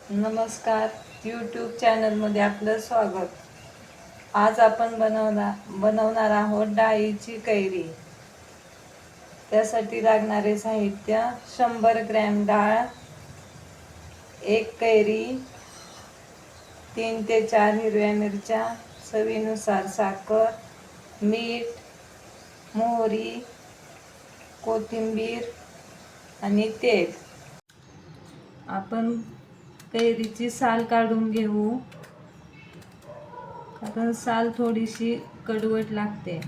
नमस्कार, यूट्यूब चॅनलमध्ये आपलं स्वागत. आज आपण बनवणार आहोत डाळीची कैरी. त्यासाठी लागणारे साहित्य: 100 ग्रॅम डाळ, 1 कैरी, 3 ते 4 हिरव्या मिरच्या, चवीनुसार साखर, मीठ, मोहरी, कोथिंबीर आणि तेल. आपण कैरीची साल काढून घेऊ, कारण साल थोडीशी कडवट लागते.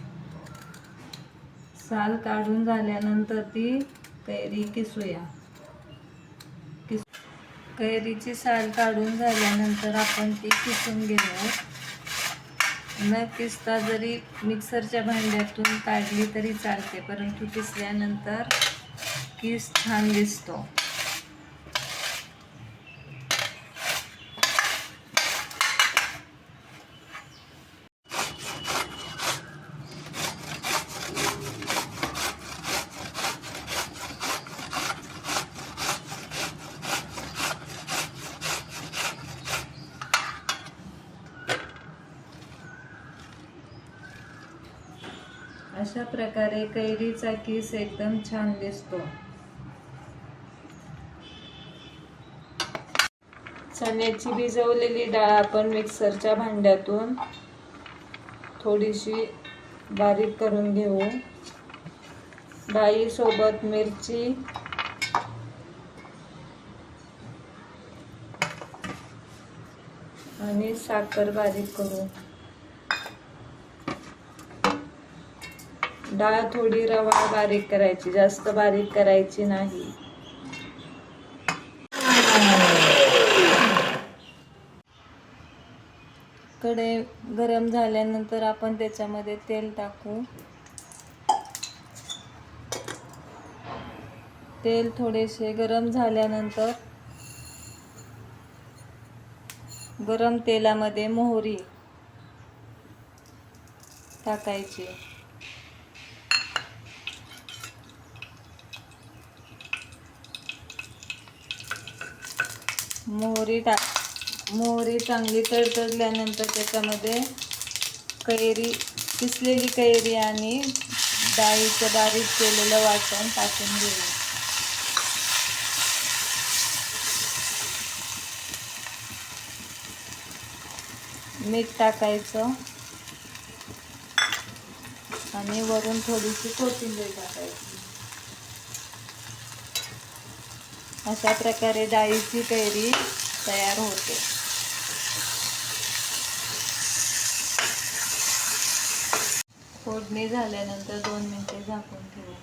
साल काढून झाल्यानंतर ती कैरी किसूया. कैरीची साल काढून झाल्यानंतर आपण ती किसून घेऊ. न किसता जरी मिक्सरच्या भांड्यातून काढली तरी चालते, परंतु किसल्यानंतर किस छान दिसतो. अशा प्रकारे कैरीचा किस एकदम छान दिसतो. चण्याची भिजवलेली डाळ आपण मिक्सरच्या भांड्यातून थोडीशी बारीक करून घेऊ. डाळीसोबत मिरची, आणि साखर बारीक करू. डाळ थोडी रवा बारीक करायची, जास्त बारीक करायची नाही. कढई गरम झाल्यानंतर आपण त्याच्यामध्ये तेल टाकू. तेल थोडेसे गरम झाल्यानंतर गरम तेलामध्ये मोहरी टाकायची. मोहरी चांगली तडतडल्यानंतर त्याच्यामध्ये किसलेली कैरी आणि डाळीचं बारीक केलेलं वाटण टाकून घेऊ. मीठ टाकायचं आणि वरून थोडीशी कोथिंबीर टाकायची. अशा प्रकारे डाळीची कैरी तयार होते. फोडणी झाल्यानंतर 2 मिनिटे झाकून ठेवू.